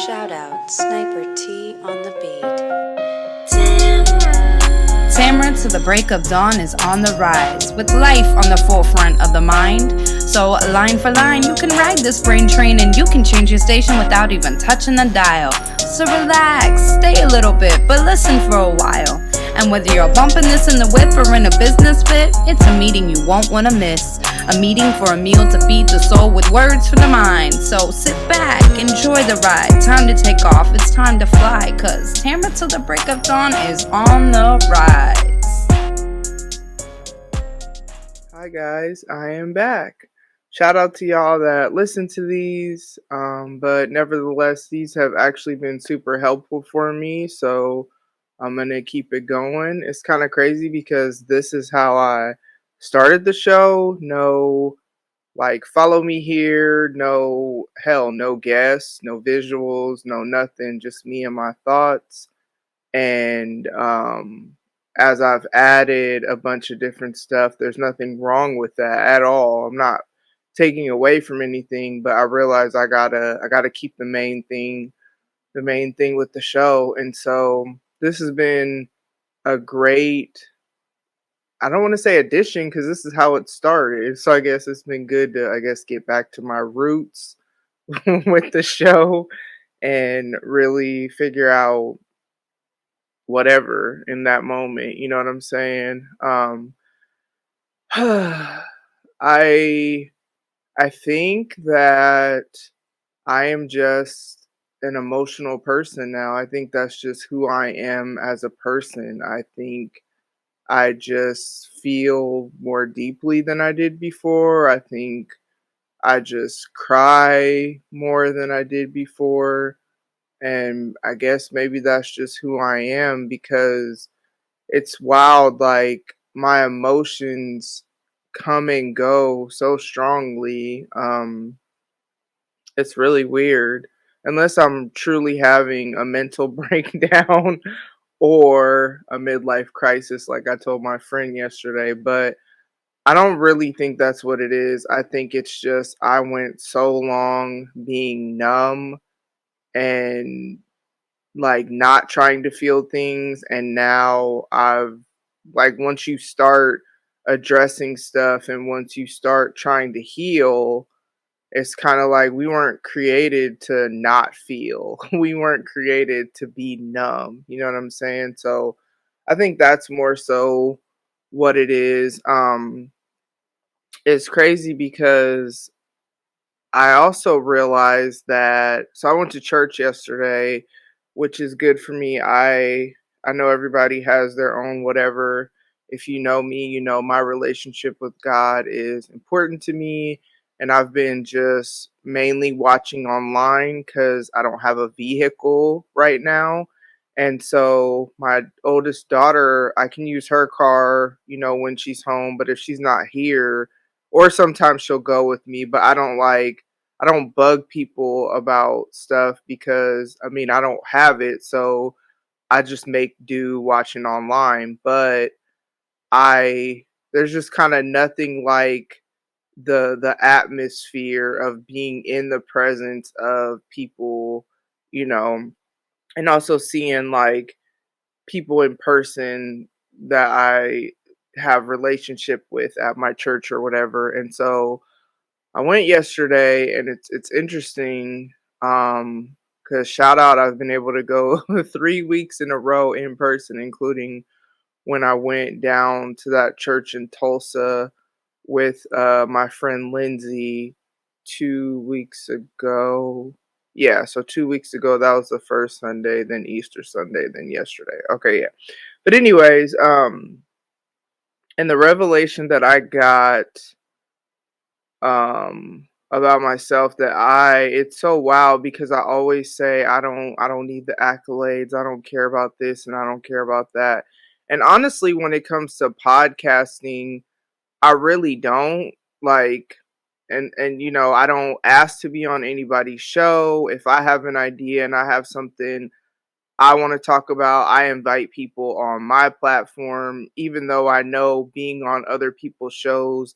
Shout out Sniper T on the beat. Tamara to the break of dawn is on the rise, with life on the forefront of the mind. So line for line, you can ride this brain train and you can change your station without even touching the dial. So relax, stay a little bit, but listen for a while. And whether you're bumping this in the whip or in a business fit, it's a meeting you won't want to miss. A meeting for a meal to feed the soul with words for the mind. So sit back, enjoy the ride. Time to take off, it's time to fly. Cause Tamara till the break of dawn is on the rise. Hi guys, I am back. Shout out to y'all that listen to these. But nevertheless, these have actually been super helpful for me. So I'm going to keep it going. It's kind of crazy because this is how I started the show. No, follow me here. No, hell, no guests, no visuals, no nothing. Just me and my thoughts. And as I've added a bunch of different stuff, there's nothing wrong with that at all. I'm not taking away from anything, but I realize I gotta keep the main thing with the show. And so this has been a great, I don't want to say addition because this is how it started. So I guess it's been good to get back to my roots with the show and really figure out whatever in that moment. You know what I'm saying? I I think that I am just an emotional person now. I think that's just who I am as a person. I think I just feel more deeply than I did before. I think I just cry more than I did before. And I guess maybe that's just who I am because it's wild. Like, my emotions come and go so strongly. It's really weird. Unless I'm truly having a mental breakdown or a midlife crisis, like I told my friend yesterday. But I don't really think that's what it is. I think it's just I went so long being numb and not trying to feel things, and now I've once you start addressing stuff and once you start trying to heal, it's kind of like we weren't created to not feel. We weren't created to be numb. You know what I'm saying? So I think that's more so what it is. It's crazy because I also realized that, so I went to church yesterday, which is good for me. I know everybody has their own whatever. If you know me, you know my relationship with God is important to me, and I've been just mainly watching online cuz I don't have a vehicle right now. And so my oldest daughter, I can use her car, when she's home, but if she's not here, or sometimes she'll go with me, but I don't bug people about stuff because I don't have it, so I just make do watching online. But I there's just kind of nothing like the atmosphere of being in the presence of people, you know, and also seeing people in person that I have relationship with at my church or whatever. And so I went yesterday, and it's interesting, because shout out, I've been able to go 3 weeks in a row in person, including when I went down to that church in Tulsa with my friend Lindsay 2 weeks ago. Yeah, so 2 weeks ago, that was the first Sunday, then Easter Sunday, then yesterday. Okay, yeah. But anyways, and the revelation that I got about myself, that it's so wild because I always say I don't need the accolades, I don't care about this, and I don't care about that. And honestly, when it comes to podcasting, I really don't. Like, and I don't ask to be on anybody's show. If I have an idea and I have something I want to talk about, I invite people on my platform, even though I know being on other people's shows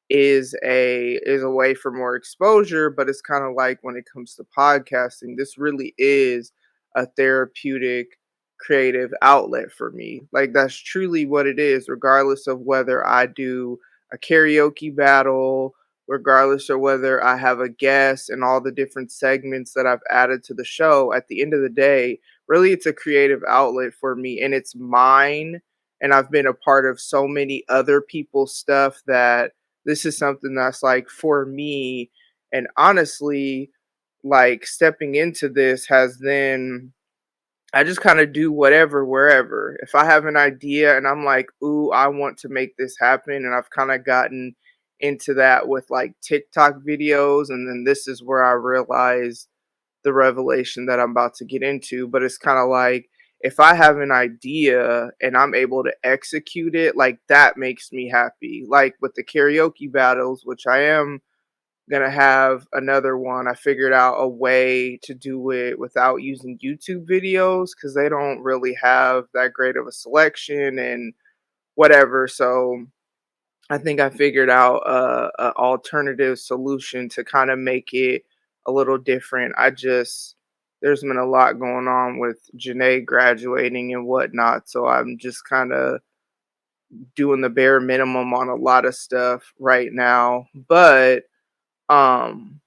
is a way for more exposure, but it's kind of like when it comes to podcasting, this really is a therapeutic creative outlet for me. Like that's truly what it is, regardless of whether I do a karaoke battle, regardless of whether I have a guest and all the different segments that I've added to the show. At the end of the day, really it's a creative outlet for me and it's mine. And I've been a part of so many other people's stuff that this is something that's like for me. And honestly, like stepping into this has then I just kind of do whatever wherever. If I have an idea and I'm like, ooh, I want to make this happen, and I've kind of gotten into that with like TikTok videos, and then this is where I realize the revelation that I'm about to get into. But it's kind of like if I have an idea and I'm able to execute it, like that makes me happy. Like with the karaoke battles, which I am gonna have another one. I figured out a way to do it without using YouTube videos because they don't really have that great of a selection and whatever. So I think I figured out a alternative solution to kind of make it a little different. There's been a lot going on with Janae graduating and whatnot, so I'm just kind of doing the bare minimum on a lot of stuff right now. But um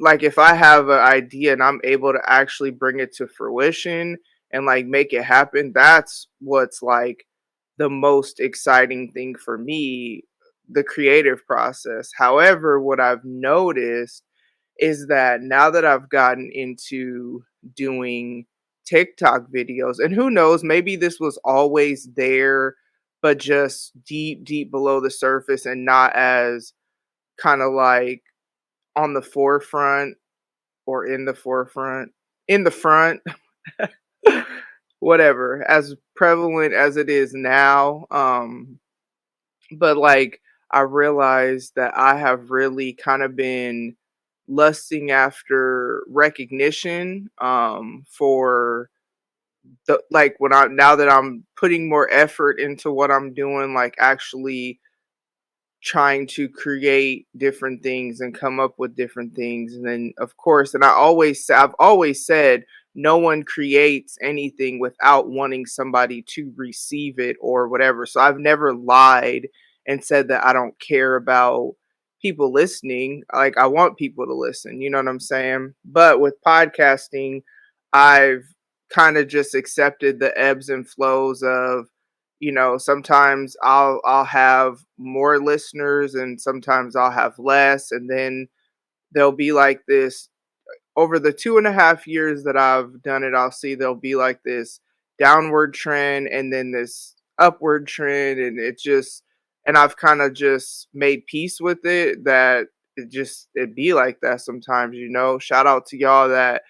like if I have an idea and I'm able to actually bring it to fruition and like make it happen, that's what's like the most exciting thing for me, the creative process. However, what I've noticed is that now that I've gotten into doing TikTok videos, and who knows, maybe this was always there, but just deep, deep below the surface and not as kind of like on the forefront or in the front, whatever, as prevalent as it is now. But like I realized that I have really kind of been lusting after recognition for the like when I now that I'm putting more effort into what I'm doing, like actually trying to create different things and come up with different things. And then of course, and I've always said no one creates anything without wanting somebody to receive it or whatever. So I've never lied and said that I don't care about people listening. Like I want people to listen, you know what I'm saying? But with podcasting, I've kind of just accepted the ebbs and flows of, sometimes I'll have more listeners and sometimes I'll have less, and then there'll be like this over the 2.5 years that I've done it. I'll see there'll be like this downward trend and then this upward trend, and and I've kind of just made peace with it that it be like that sometimes. Shout out to y'all that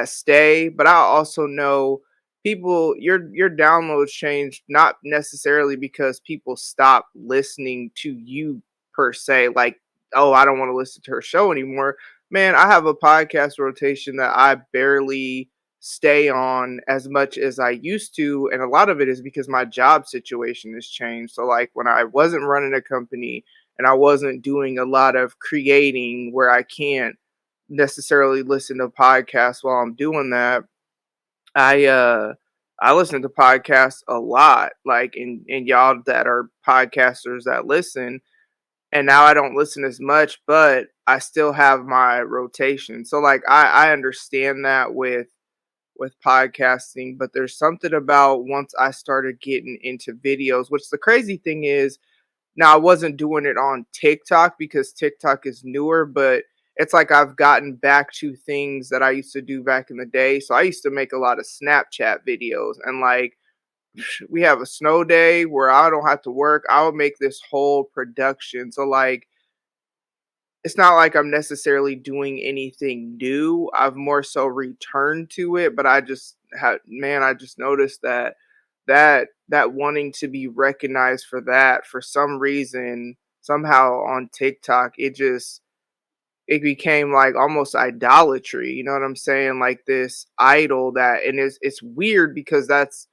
stay, but I also know people your downloads change not necessarily because people stop listening to you per se, like, oh, I don't want to listen to her show anymore. Man, I have a podcast rotation that I barely stay on as much as I used to, and a lot of it is because my job situation has changed. So like when I wasn't running a company and I wasn't doing a lot of creating where I can't necessarily listen to podcasts while I'm doing that, I uh I listen to podcasts a lot, like and y'all that are podcasters that listen, and now I don't listen as much, but I still have my rotation. So like I understand that with podcasting, but there's something about once I started getting into videos, which the crazy thing is now I wasn't doing it on TikTok because TikTok is newer, but it's like I've gotten back to things that I used to do back in the day. So I used to make a lot of Snapchat videos, and like we have a snow day where I don't have to work, I would make this whole production. So like it's not like I'm necessarily doing anything new. I've more so returned to it, but I just noticed that wanting to be recognized for that for some reason somehow on TikTok, it became like almost idolatry. You know what I'm saying? Like this idol that, and it's weird because that's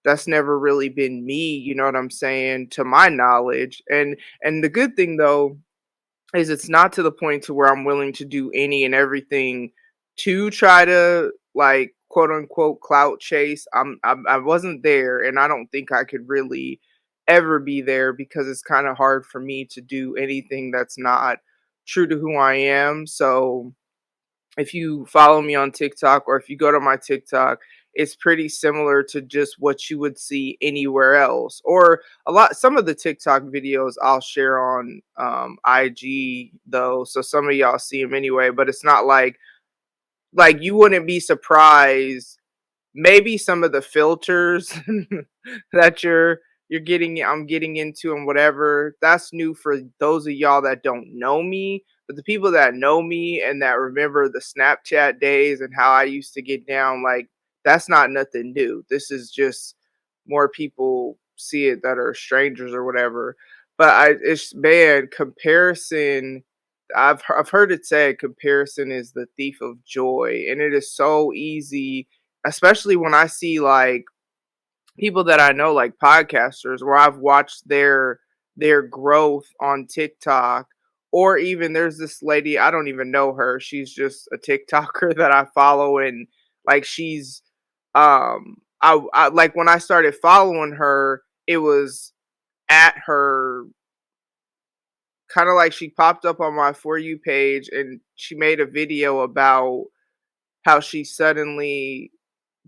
that's never really been me, you know what I'm saying, to my knowledge. And the good thing though is it's not to the point to where I'm willing to do any and everything to try to like quote unquote clout chase. I wasn't there, and I don't think I could really ever be there because it's kind of hard for me to do anything that's not true to who I am. So if you follow me on TikTok or if you go to my TikTok, it's pretty similar to just what you would see anywhere else. Or some of the TikTok videos I'll share on IG though, so some of y'all see them anyway. But it's not like you wouldn't be surprised. Maybe some of the filters that you're getting I'm getting into and whatever, that's new for those of y'all that don't know me. But the people that know me and that remember the Snapchat days and how I used to get down, like that's not nothing new. This is just more people see it that are strangers or whatever. But it's man, comparison. I've heard it said comparison is the thief of joy, and it is so easy, especially when I see like people that I know, like podcasters, where I've watched their growth on TikTok, or even there's this lady, I don't even know her. She's just a TikToker that I follow, and like she's I like when I started following her, it was at her kind of like she popped up on my For You page and she made a video about how she suddenly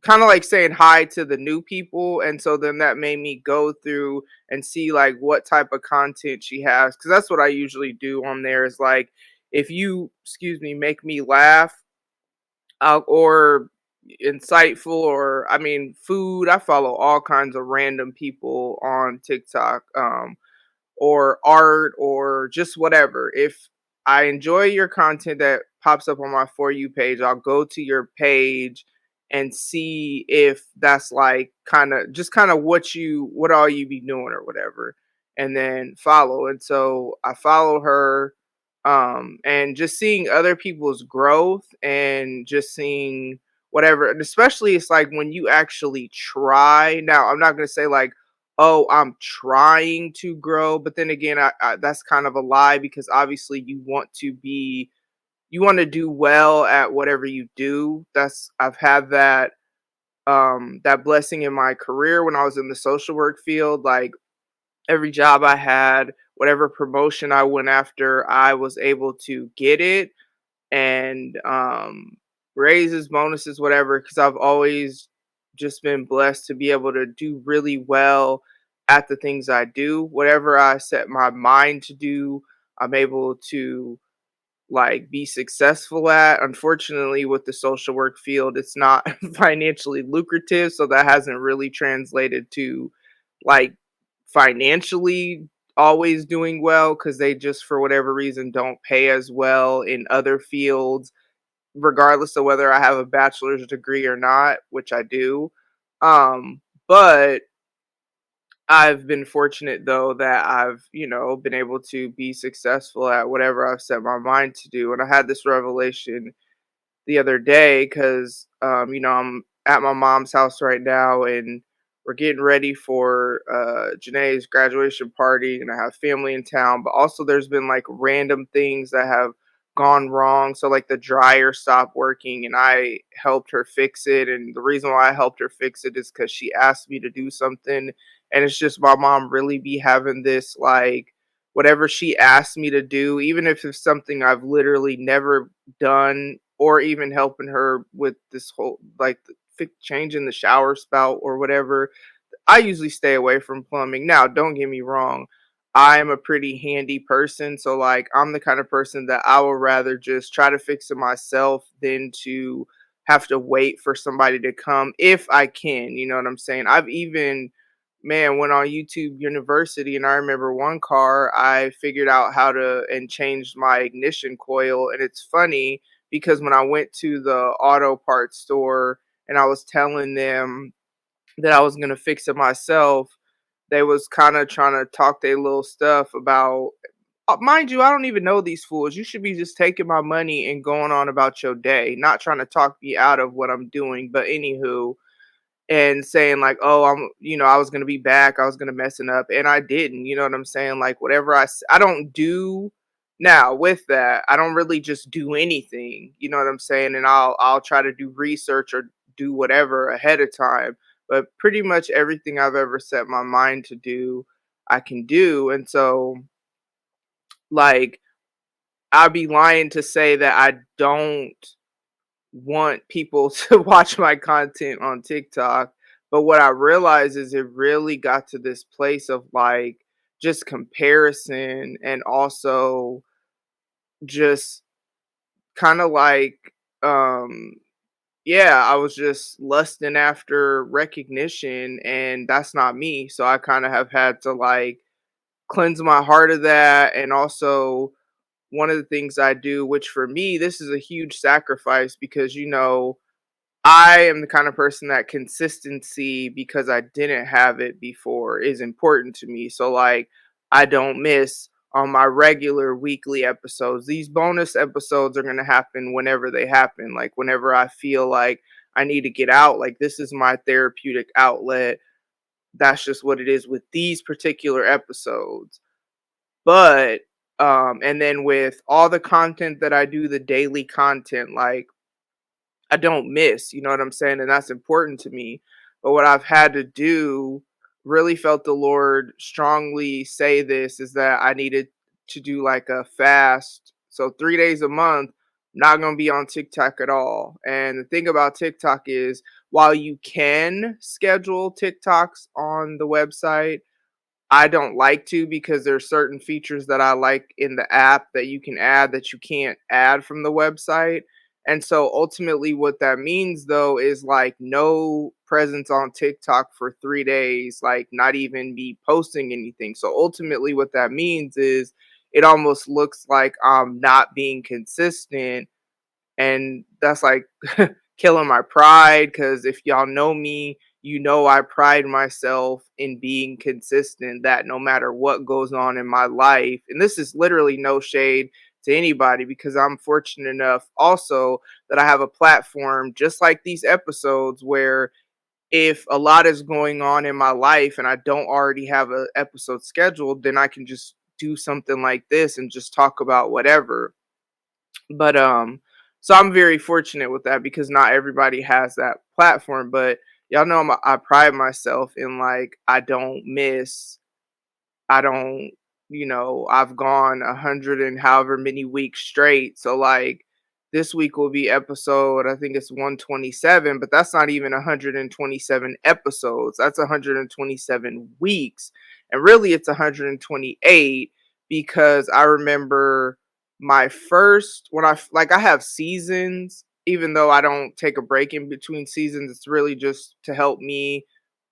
kind of like saying hi to the new people, and so then that made me go through and see like what type of content she has, because that's what I usually do on there is like if you excuse me make me laugh or insightful, or I mean food, I follow all kinds of random people on TikTok, or art or just whatever. If I enjoy your content that pops up on my For You page, I'll go to your page and see if that's like kind of what all you be doing or whatever, and then follow. And so I follow her, and just seeing other people's growth and just seeing whatever. And especially it's like when you actually try. Now, I'm not going to say like, oh, I'm trying to grow. But then again, that's kind of a lie, because obviously you want to do well at whatever you do. I've had that blessing in my career when I was in the social work field. Like every job I had, whatever promotion I went after, I was able to get it, and raises, bonuses, whatever, because I've always just been blessed to be able to do really well at the things I do. Whatever I set my mind to do, I'm able to like be successful at. Unfortunately, with the social work field, it's not financially lucrative, so that hasn't really translated to like financially always doing well, because they just for whatever reason don't pay as well in other fields, regardless of whether I have a bachelor's degree or not, which I do. But I've been fortunate though that I've, been able to be successful at whatever I've set my mind to do. And I had this revelation the other day because, I'm at my mom's house right now, and we're getting ready for Janae's graduation party, and I have family in town. But also, there's been like random things that have gone wrong. So, like the dryer stopped working, and I helped her fix it. And the reason why I helped her fix it is because she asked me to do something. And it's just my mom really be having this like whatever she asked me to do, even if it's something I've literally never done, or even helping her with this whole like changing the shower spout or whatever. I usually stay away from plumbing. Now, don't get me wrong, I am a pretty handy person, so like I'm the kind of person that I would rather just try to fix it myself than to have to wait for somebody to come if I can, you know what I'm saying? I've even went on YouTube University, and I remember one car I figured out how to and changed my ignition coil. And it's funny because when I went to the auto parts store and I was telling them that I was gonna fix it myself, they was kind of trying to talk their little stuff about. Mind you, I don't even know these fools. You should be just taking my money and going on about your day, not trying to talk me out of what I'm doing. But anywho, and saying like, "Oh, I was gonna be back. I was gonna messing up," and I didn't. You know what I'm saying? Like whatever I don't do now with that. I don't really just do anything. You know what I'm saying? And I'll try to do research or do whatever ahead of time. But pretty much everything I've ever set my mind to do, I can do. And so, like, I'd be lying to say that I don't want people to watch my content on TikTok. But what I realized is it really got to this place of like just comparison and also just kind of like, um, yeah, I was just lusting after recognition, and that's not me. So I kind of have had to like cleanse my heart of that. And also, one of the things I do, which for me, this is a huge sacrifice because, I am the kind of person that consistency, because I didn't have it before, is important to me. So, like, I don't miss on my regular weekly episodes. These bonus episodes are going to happen whenever they happen. Like, whenever I feel like I need to get out, like, this is my therapeutic outlet. That's just what it is with these particular episodes. But, and then with all the content that I do, the daily content, like, I don't miss, you know what I'm saying? And that's important to me. But what I've had to do, really felt the Lord strongly say this, is that I needed to do like a fast. So 3 days a month, not going to be on TikTok at all. And the thing about TikTok is, while you can schedule TikToks on the website, I don't like to, because there's certain features that I like in the app that you can add that you can't add from the website. And so ultimately what that means though is like no presence on TikTok for 3 days, like not even be posting anything. So ultimately what that means is it almost looks like I'm not being consistent, and that's like killing my pride, because if y'all know me, I pride myself in being consistent, that no matter what goes on in my life, and this is literally no shade to anybody, because I'm fortunate enough also that I have a platform just like these episodes, where if a lot is going on in my life and I don't already have an episode scheduled, then I can just do something like this and just talk about whatever. But so I'm very fortunate with that, because not everybody has that platform. But y'all know I pride myself in like I don't miss. I don't, I've gone 100 and however many weeks straight. So like this week will be episode, I think it's 127, but that's not even 127 episodes. That's 127 weeks. And really it's 128, because I remember my first, when I have seasons, even though I don't take a break in between seasons, it's really just to help me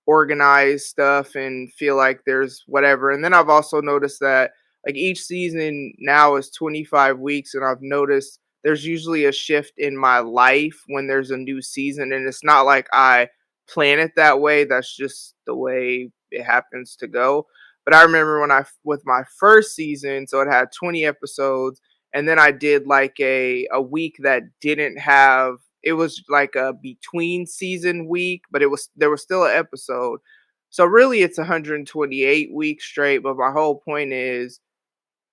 organize stuff and feel like there's whatever. And then I've also noticed that like each season now is 25 weeks, and I've noticed there's usually a shift in my life when there's a new season, and it's not like I plan it that way. That's just the way it happens to go. But I remember when with my first season, so it had 20 episodes, and then I did like a week that didn't have, it was like a between season week, but there was still an episode. So really it's 128 weeks straight, but my whole point is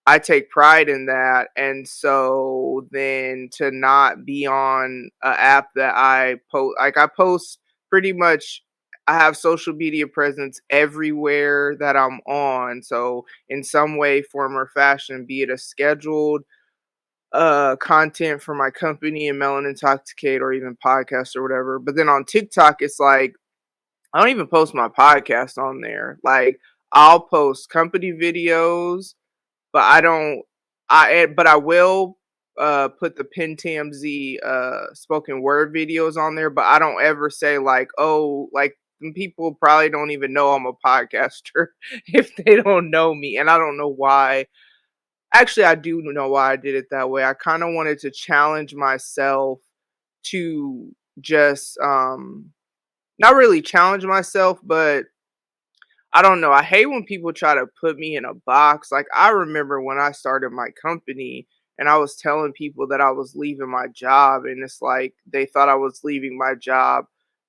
I take pride in that. And so then to not be on an app that I post, like I post pretty much, I have social media presence everywhere that I'm on. So in some way, form, or fashion, be it a scheduled content for my company and Melon Intoxicate, or even podcasts or whatever. But then on TikTok, it's like I don't even post my podcast on there. Like I'll post company videos, but I don't. But I will put the Pen TMZ spoken word videos on there. But I don't ever say like, oh, like people probably don't even know I'm a podcaster if they don't know me, and I don't know why. Actually, I do know why I did it that way. I kind of wanted to challenge myself to just not really challenge myself, but I don't know. I hate when people try to put me in a box. Like I remember when I started my company and I was telling people that I was leaving my job, and it's like they thought I was leaving my job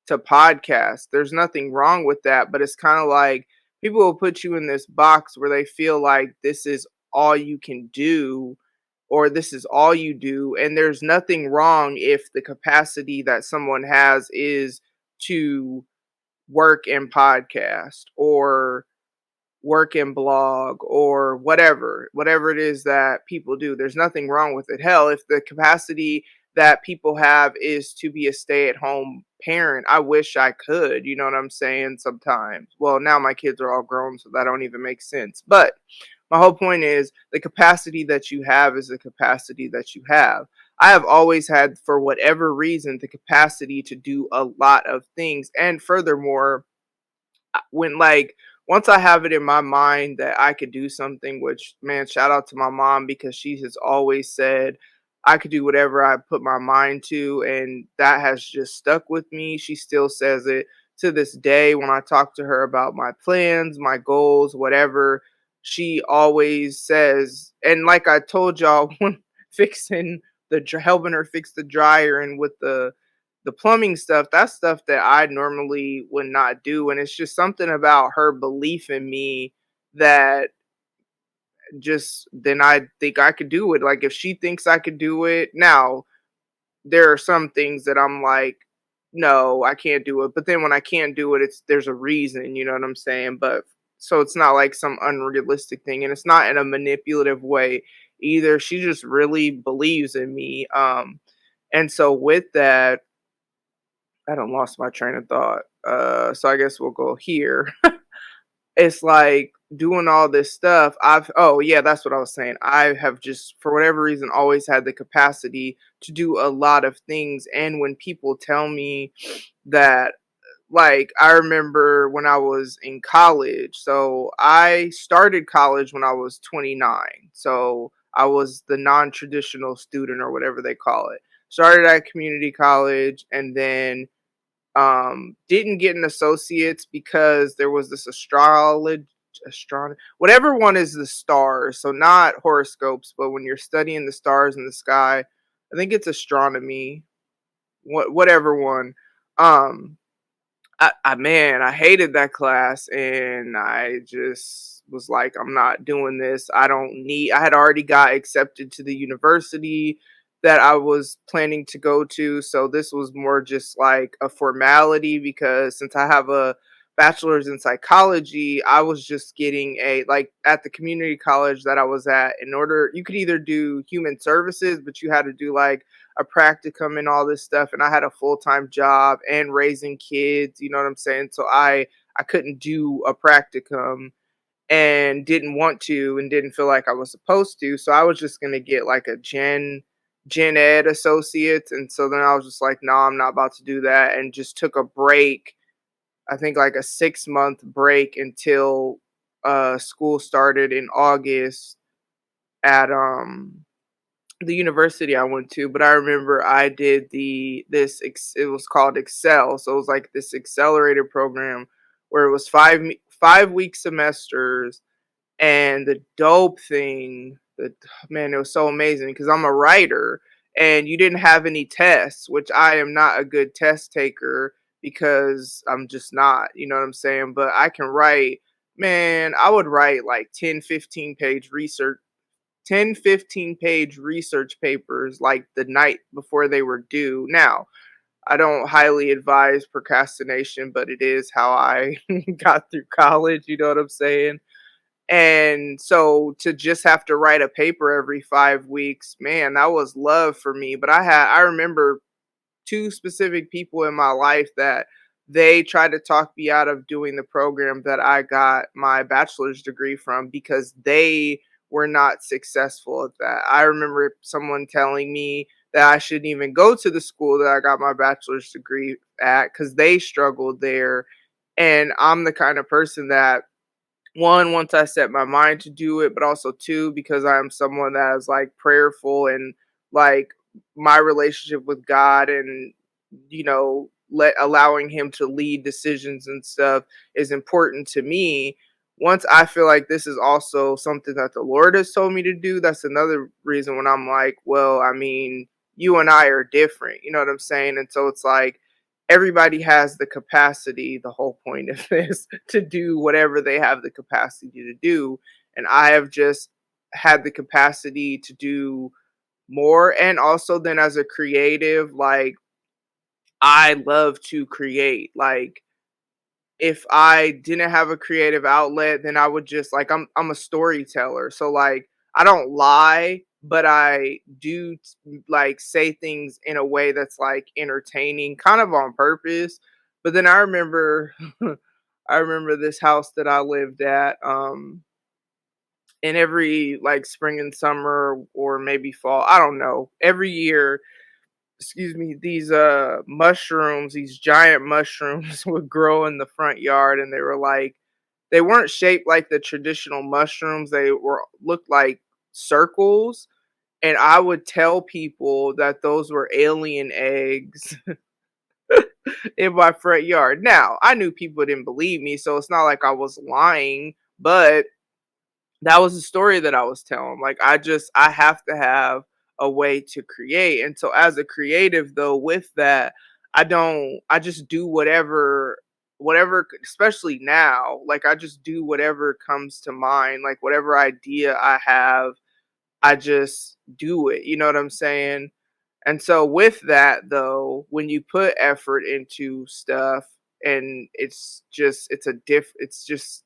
to podcast. There's nothing wrong with that, but it's kind of like people will put you in this box where they feel like this is all you can do or this is all you do. And there's nothing wrong if the capacity that someone has is to work and podcast or work and blog or whatever it is that people do. There's nothing wrong with it. Hell, if the capacity that people have is to be a stay-at-home parent, I wish I could, you know what I'm saying, sometimes. Well, now my kids are all grown, so that don't even make sense. But my whole point is the capacity that you have is the capacity that you have. I have always had, for whatever reason, the capacity to do a lot of things. And furthermore, when like once I have it in my mind that I could do something, which man, shout out to my mom because she has always said I could do whatever I put my mind to, and that has just stuck with me. She still says it to this day when I talk to her about my plans, my goals, whatever. She always says, and like I told y'all when fixing helping her fix the dryer and with the plumbing stuff, that's stuff that I normally would not do. And it's just something about her belief in me that just then I think I could do it. Like if she thinks I could do it, now there are some things that I'm like, no, I can't do it. But then when I can't do it, it's there's a reason, you know what I'm saying? But so it's not like some unrealistic thing, and it's not in a manipulative way either. She just really believes in me. And so with that, I done lost my train of thought. So I guess we'll go here. It's like doing all this stuff. Oh yeah, that's what I was saying. I have just for whatever reason always had the capacity to do a lot of things. And when people tell me that, like, I remember when I was in college. So I started college when I was 29. So I was the non-traditional student or whatever they call it. Started at community college and then didn't get an associate's because there was this astronomy, whatever one is the stars, so not horoscopes, but when you're studying the stars in the sky, I think it's astronomy, whatever one. um man, I hated that class, and I just was like, I'm not doing this. I had already got accepted to the university that I was planning to go to. So this was more just like a formality because since I have a bachelor's in psychology, I was just getting like at the community college that I was at, in order, you could either do human services, but you had to do like a practicum and all this stuff, and I had a full-time job and raising kids, you know what I'm saying? So I couldn't do a practicum and didn't want to and didn't feel like I was supposed to. So I was just going to get like a gen ed associate, and so then I was just like, "No, I'm not about to do that," and just took a break. I think like a 6-month break until school started in August at the university I went to. But I remember I did it was called Excel. So it was like this accelerated program where it was 5 week semesters. And the dope thing that, man, it was so amazing because I'm a writer and you didn't have any tests, which I am not a good test taker because I'm just not, you know what I'm saying? But I can write, man, I would write like 10 15 page research papers like the night before they were due. Now, I don't highly advise procrastination, but it is how I got through college, you know what I'm saying? And so to just have to write a paper every 5 weeks, man, that was love for me. But I remember two specific people in my life that they tried to talk me out of doing the program that I got my bachelor's degree from because they were not successful at that. I remember someone telling me that I shouldn't even go to the school that I got my bachelor's degree at because they struggled there. And I'm the kind of person that, one, once I set my mind to do it, but also two, because I am someone that is like prayerful and like my relationship with God and allowing him to lead decisions and stuff is important to me. Once I feel like this is also something that the Lord has told me to do, that's another reason when I'm like, well, I mean, you and I are different, you know what I'm saying? And so it's like everybody has the capacity, the whole point of this, to do whatever they have the capacity to do. And I have just had the capacity to do more. And also, then as a creative, like, I love to create. Like, if I didn't have a creative outlet, then I would just like I'm a storyteller. So like I don't lie, but I do like say things in a way that's like entertaining, kind of on purpose. But then I remember I remember this house that I lived at and every like spring and summer or maybe fall, I don't know. Every year, excuse me, these mushrooms, these giant mushrooms would grow in the front yard, and they were like, they weren't shaped like the traditional mushrooms. They were looked like circles, and I would tell people that those were alien eggs in my front yard. Now, I knew people didn't believe me, so it's not like I was lying, but that was the story that I was telling. Like I have to have a way to create. And so as a creative though, with that, I just do whatever, especially now, like I just do whatever comes to mind, like whatever idea I have, I just do it. You know what I'm saying? And so with that though, when you put effort into stuff and it's just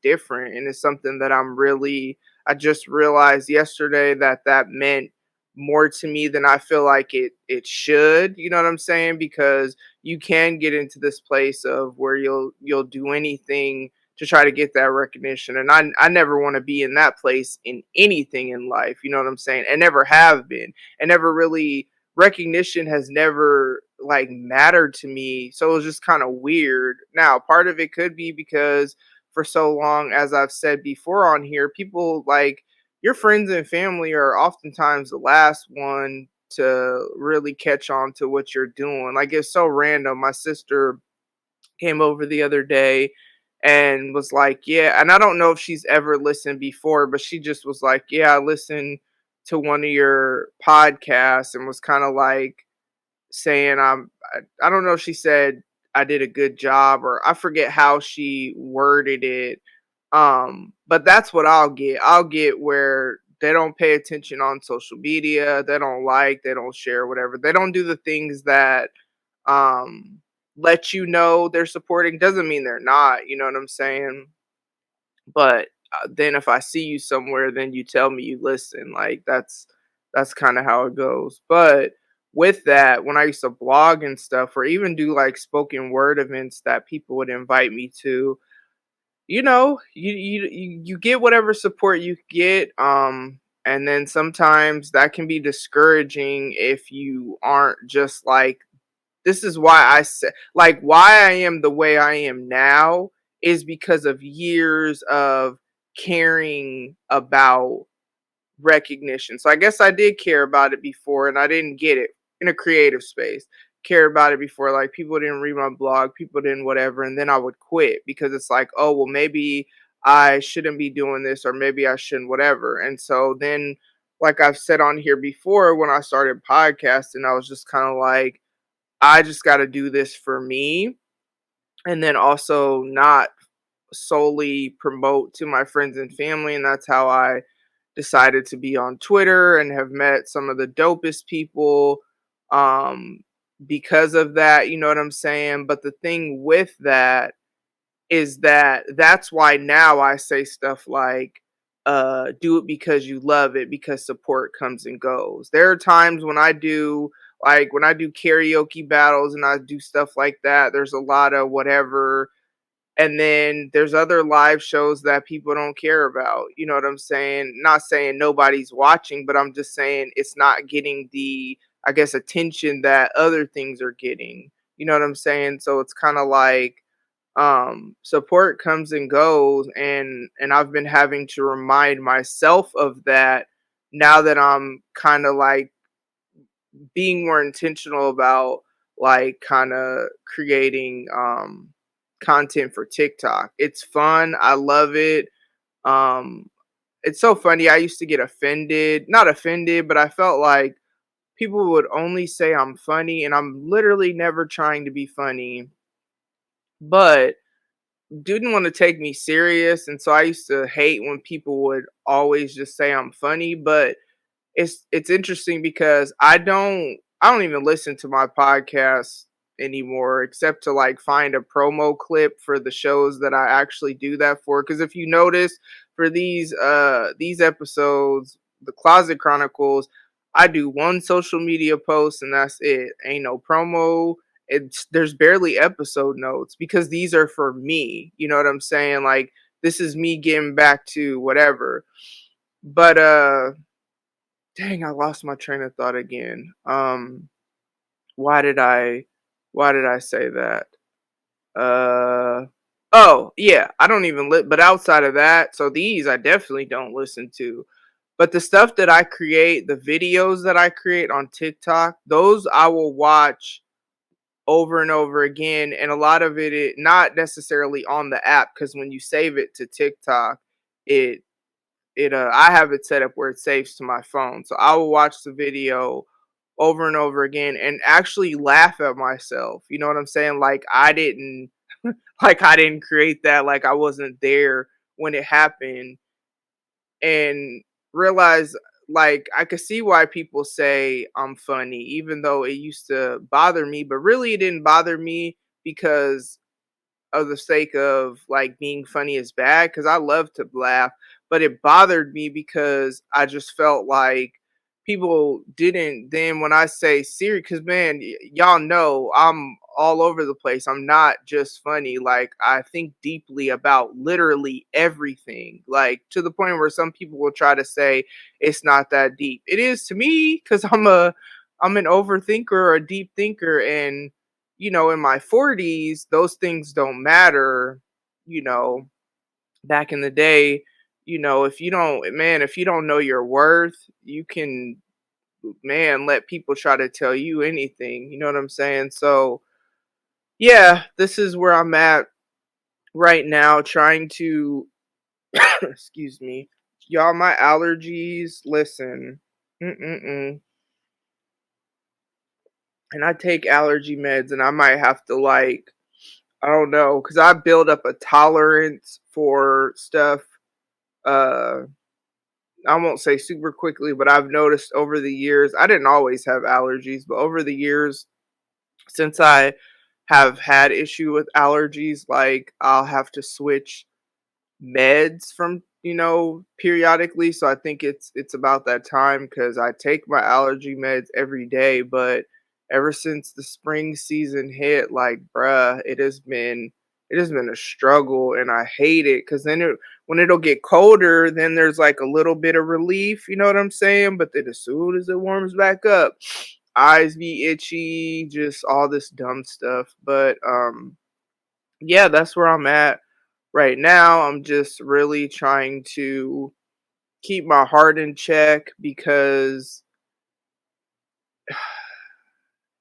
different, and it's something that I just realized yesterday that that meant more to me than I feel like it should, you know what I'm saying? Because you can get into this place of where you'll do anything to try to get that recognition, and I never want to be in that place in anything in life, you know what I'm saying? And never have been, and never really, recognition has never like mattered to me. So it was just kind of weird. Now, part of it could be because for so long, as I've said before on here, people like your friends and family are oftentimes the last one to really catch on to what you're doing. Like it's so random. My sister came over the other day and was like, "Yeah," and I don't know if she's ever listened before, but she just was like, "Yeah, I listened to one of your podcasts," and was kind of like saying, I don't know if she said I did a good job, or I forget how she worded it. But that's what I'll get. I'll get where they don't pay attention on social media, they don't like, they don't share, whatever. They don't do the things that um let you know they're supporting. Doesn't mean they're not, you know what I'm saying? But then if I see you somewhere, then you tell me you listen. Like that's kind of how it goes. But with that, when I used to blog and stuff, or even do like spoken word events that people would invite me to, you know, you get whatever support you get. And then sometimes that can be discouraging if you aren't just like, this is why I said, like, why I am the way I am now is because of years of caring about recognition. So I guess I did care about it before and I didn't get it in a creative space. Care about it before, like people didn't read my blog, people didn't whatever, and then I would quit because it's like, oh well, maybe I shouldn't be doing this, or maybe I shouldn't, whatever. And so then, like I've said on here before, when I started podcasting, I was just kind of like, I just got to do this for me, and then also not solely promote to my friends and family. And that's how I decided to be on Twitter and have met some of the dopest people um because of that, you know what I'm saying? But the thing with that is that that's why now I say stuff like do it because you love it, because support comes and goes. There are times when I do, like when I do karaoke battles and I do stuff like that, there's a lot of whatever, and then there's other live shows that people don't care about. You know what I'm saying? Not saying nobody's watching, but I'm just saying it's not getting the, I guess, attention that other things are getting. You know what I'm saying? So it's kind of like support comes and goes, and I've been having to remind myself of that now that I'm kind of like being more intentional about like kind of creating content for TikTok. It's fun. I love it. Um it's so funny. I used to get offended, not offended, but I felt like people would only say I'm funny, and I'm literally never trying to be funny, but didn't want to take me serious. And so I used to hate when people would always just say I'm funny. But it's interesting because I don't even listen to my podcast anymore, except to like find a promo clip for the shows that I actually do that for. Because if you notice, for these episodes, the Closet Chronicles, I do one social media post and that's it. Ain't no promo. There's barely episode notes because these are for me. You know what I'm saying? Like, this is me getting back to whatever. But dang, I lost my train of thought again. Why did I say that? Uh oh, yeah, I don't even but outside of that, so these I definitely don't listen to. But the stuff that I create, the videos that I create on TikTok, those I will watch over and over again, and a lot of it not necessarily on the app, because when you save it to TikTok, it I have it set up where it saves to my phone. So I will watch the video over and over again and actually laugh at myself. You know what I'm saying? Like I didn't create that, like I wasn't there when it happened, and realize like I could see why people say I'm funny even though it used to bother me, but really it didn't bother me because of the sake of like being funny is bad, because I love to laugh, but it bothered me because I just felt like people didn't. Then when I say serious, because man, y'all know I'm all over the place. I'm not just funny. Like, I think deeply about literally everything, like to the point where some people will try to say it's not that deep. It is to me because I'm an overthinker or a deep thinker, and in my 40s, those things don't matter. You know, back in the day, if you don't know your worth, you can, man, let people try to tell you anything. You know what I'm saying? So, yeah, this is where I'm at right now, trying to, excuse me, y'all, my allergies, listen, mm-mm-mm. And I take allergy meds, and I might have to, like, I don't know, because I build up a tolerance for stuff. Uh, I won't say super quickly, but I've noticed over the years, I didn't always have allergies, but over the years, since I have had issue with allergies, like I'll have to switch meds from periodically. So I think it's about that time because I take my allergy meds every day, but ever since the spring season hit, like, bruh, it has been a struggle, and I hate it because when it'll get colder, then there's like a little bit of relief, you know what I'm saying? But then as soon as it warms back up, eyes be itchy, just all this dumb stuff. But yeah, that's where I'm at right now. I'm just really trying to keep my heart in check because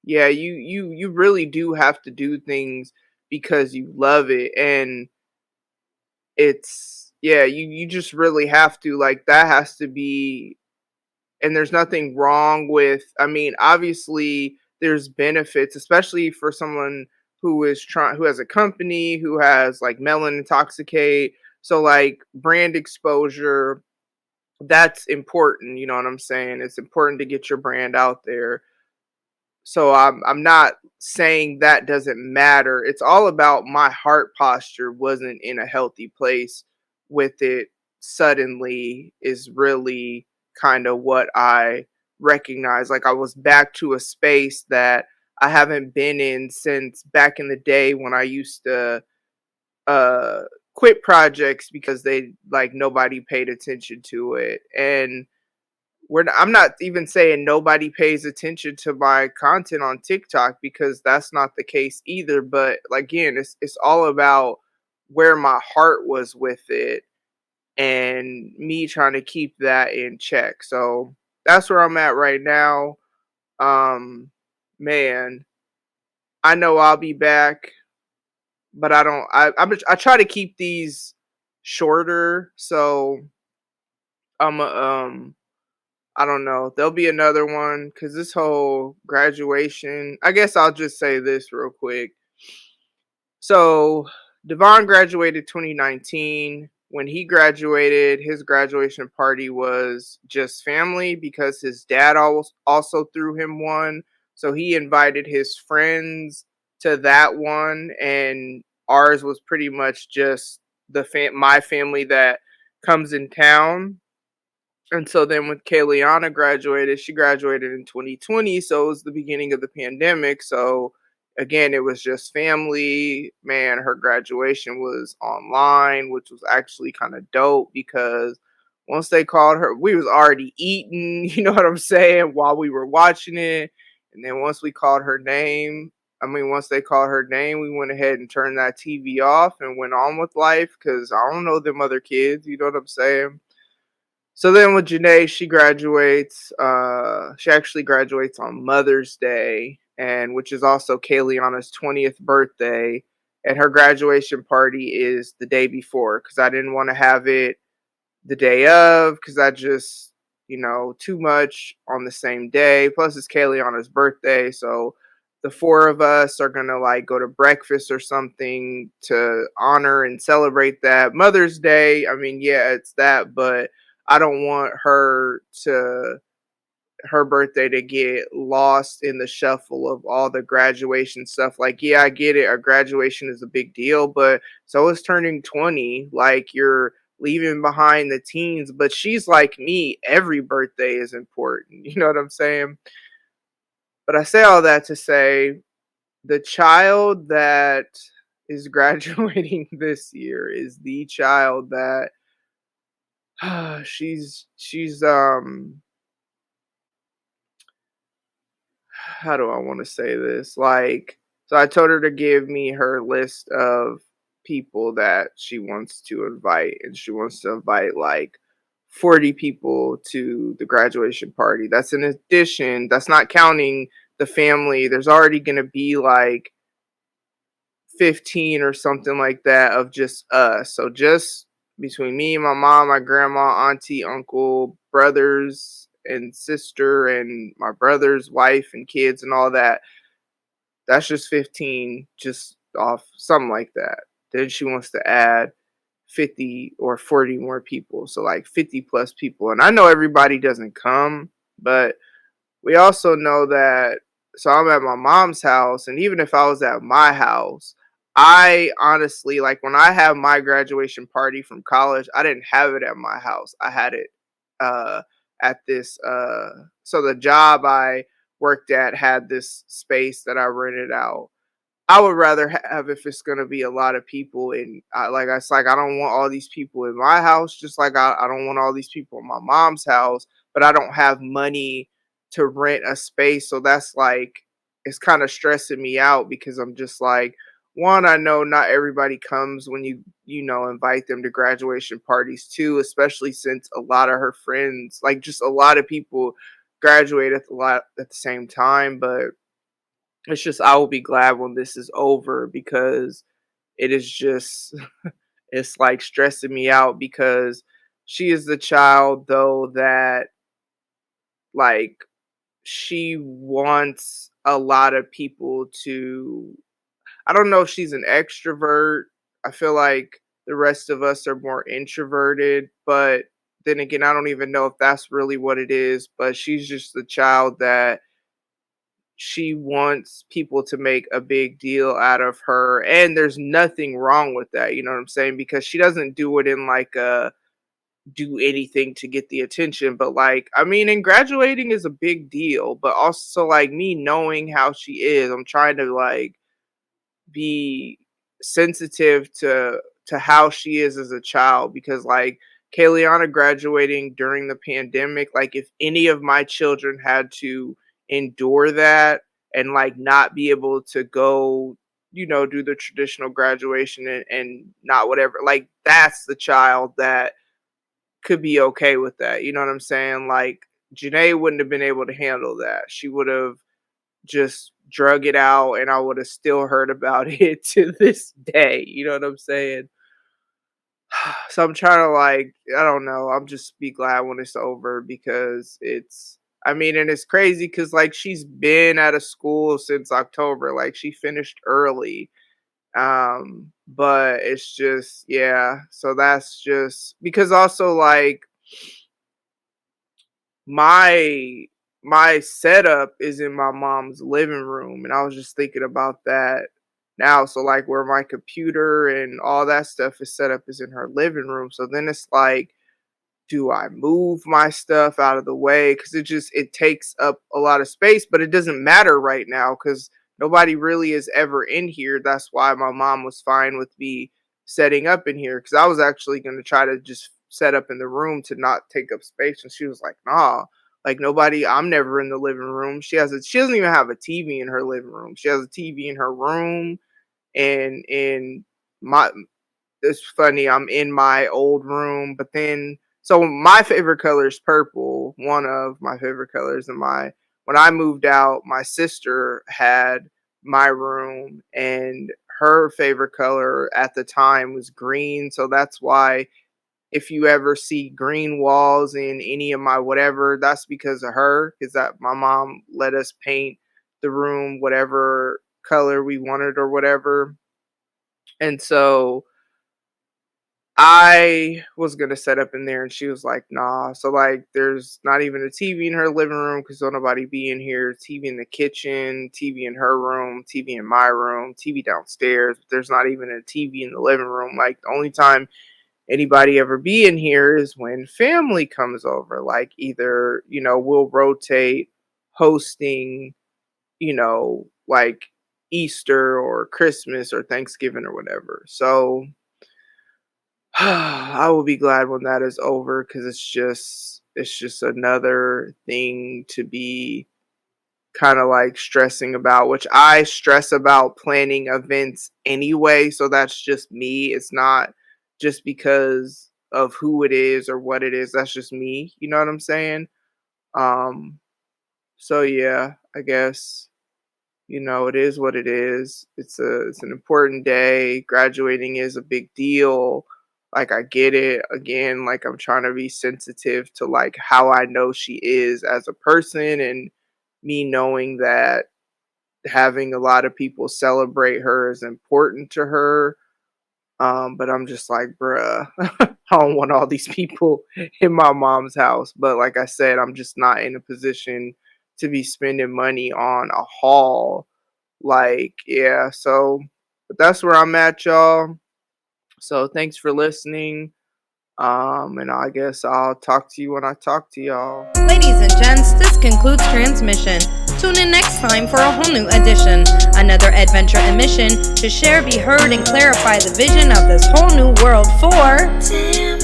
yeah, you really do have to do things because you love it, and it's yeah, you just really have to, like, that has to be. And there's nothing wrong with, I mean, obviously there's benefits, especially for someone who has a company, who has like Melon Intoxicate. So like brand exposure, that's important, you know what I'm saying? It's important to get your brand out there. So I'm not saying that doesn't matter. It's all about my heart posture wasn't in a healthy place with it suddenly, is really kind of what I recognize. Like, I was back to a space that I haven't been in since back in the day when I used to uh quit projects because they like nobody paid attention to it. And I'm not even saying nobody pays attention to my content on TikTok, because that's not the case either. But again, it's all about where my heart was with it and me trying to keep that in check. So that's where I'm at right now. Um, man, I know I'll be back, but I don't. I try to keep these shorter, so I'm I don't know. There'll be another one because this whole graduation. I guess I'll just say this real quick. So Devon graduated 2019. When he graduated, his graduation party was just family because his dad also threw him one. So he invited his friends to that one, and ours was pretty much just my family that comes in town. And so then when Kayliana graduated, she graduated in 2020, so it was the beginning of the pandemic. So again, it was just family. Man, her graduation was online, which was actually kind of dope because once they called her, we was already eating, you know what I'm saying, while we were watching it. And then once we called her name, once they called her name, we went ahead and turned that TV off and went on with life because I don't know them other kids, you know what I'm saying? So then with Janae, she graduates. She actually graduates on Mother's Day, and which is also Kayliana's 20th birthday. And her graduation party is the day before because I didn't want to have it the day of because I just, too much on the same day. Plus, it's Kayliana's birthday, so the four of us are gonna like go to breakfast or something to honor and celebrate that. Mother's Day, I mean, yeah, it's that, but I don't want her birthday to get lost in the shuffle of all the graduation stuff. Like, yeah, I get it. Our graduation is a big deal, but so is turning 20. Like, you're leaving behind the teens, but she's like me. Every birthday is important. You know what I'm saying? But I say all that to say the child that is graduating this year is the child that she's how do I want to say this? Like, so I told her to give me her list of people that she wants to invite, and she wants to invite like 40 people to the graduation party. That's in addition, that's not counting the family. There's already going to be like 15 or something like that of just us. So just between me, my mom, my grandma, auntie, uncle, brothers and sister, and my brother's wife and kids and all that, that's just 15 just off something like that. Then she wants to add 50 or 40 more people. So like 50 plus people. And I know everybody doesn't come, but we also know that, so I'm at my mom's house, and even if I was at my house, I honestly, like, when I have my graduation party from college, I didn't have it at my house. I had it uh at this so the job I worked at had this space that I rented out. I would rather have, if it's gonna be a lot of people, and like I it's like I don't want all these people in my house, just like I don't want all these people in my mom's house, but I don't have money to rent a space, so that's like it's kind of stressing me out because I'm just like, one, I know not everybody comes when you invite them to graduation parties too, especially since a lot of her friends, like just a lot of people, graduate at the same time, but it's just I will be glad when this is over because it is just it's like stressing me out because she is the child though that like she wants a lot of people to, I don't know if she's an extrovert. I feel like the rest of us are more introverted, but then again I don't even know if that's really what it is, but she's just the child that she wants people to make a big deal out of her, and there's nothing wrong with that, you know what I'm saying, because she doesn't do it in like a do anything to get the attention, but like I mean, and graduating is a big deal, but also like me knowing how she is, I'm trying to like be sensitive to how she is as a child because like Kayliana graduating during the pandemic, like if any of my children had to endure that and like not be able to go, do the traditional graduation and not whatever, like that's the child that could be okay with that. You know what I'm saying? Like Janae wouldn't have been able to handle that. She would have just drug it out and I would have still heard about it to this day. You know what I'm saying? So I'm trying to like, I don't know. I'm just be glad when it's over because I mean, and it's crazy because like she's been at a school since October. Like she finished early. But it's just, yeah. So that's just because also like my my setup is in my mom's living room, and I was just thinking about that now. So like where my computer and all that stuff is set up is in her living room. So then it's like, do I move my stuff out of the way? Because it takes up a lot of space, but it doesn't matter right now because nobody really is ever in here. That's why my mom was fine with me setting up in here because I was actually going to try to just set up in the room to not take up space, and she was like, "Nah." Like nobody, I'm never in the living room. She doesn't even have a TV in her living room. She has a TV in her room and in my it's funny, I'm in my old room, but then so my favorite color is purple, one of my favorite colors. And my when I moved out, my sister had my room, and her favorite color at the time was green. So that's why if you ever see green walls in any of my whatever, that's because of her, because that my mom let us paint the room whatever color we wanted or whatever. And so I was gonna set up in there, and she was like, "Nah." So like, there's not even a TV in her living room because don't nobody be in here. TV in the kitchen, TV in her room, TV in my room, TV downstairs. But there's not even a TV in the living room. Like the only time anybody ever be in here is when family comes over. Like either we'll rotate hosting, like Easter or Christmas or Thanksgiving or whatever. So I will be glad when that is over because it's just another thing to be kind of like stressing about, which I stress about planning events anyway. So that's just me. It's not just because of who it is or what it is. That's just me. You know what I'm saying? Um. So yeah, I guess it is what it is. It's an important day. Graduating is a big deal. Like I get it. Again, like I'm trying to be sensitive to like how I know she is as a person, and me knowing that having a lot of people celebrate her is important to her. But I'm just like, bruh, I don't want all these people in my mom's house. But like I said, I'm just not in a position to be spending money on a hall. Like, yeah, so but that's where I'm at, y'all. So thanks for listening. And I guess I'll talk to you when I talk to y'all. Ladies and gents, this concludes transmission. Tune in next time for a whole new edition. Another adventure and mission to share, be heard, and clarify the vision of this whole new world for Tim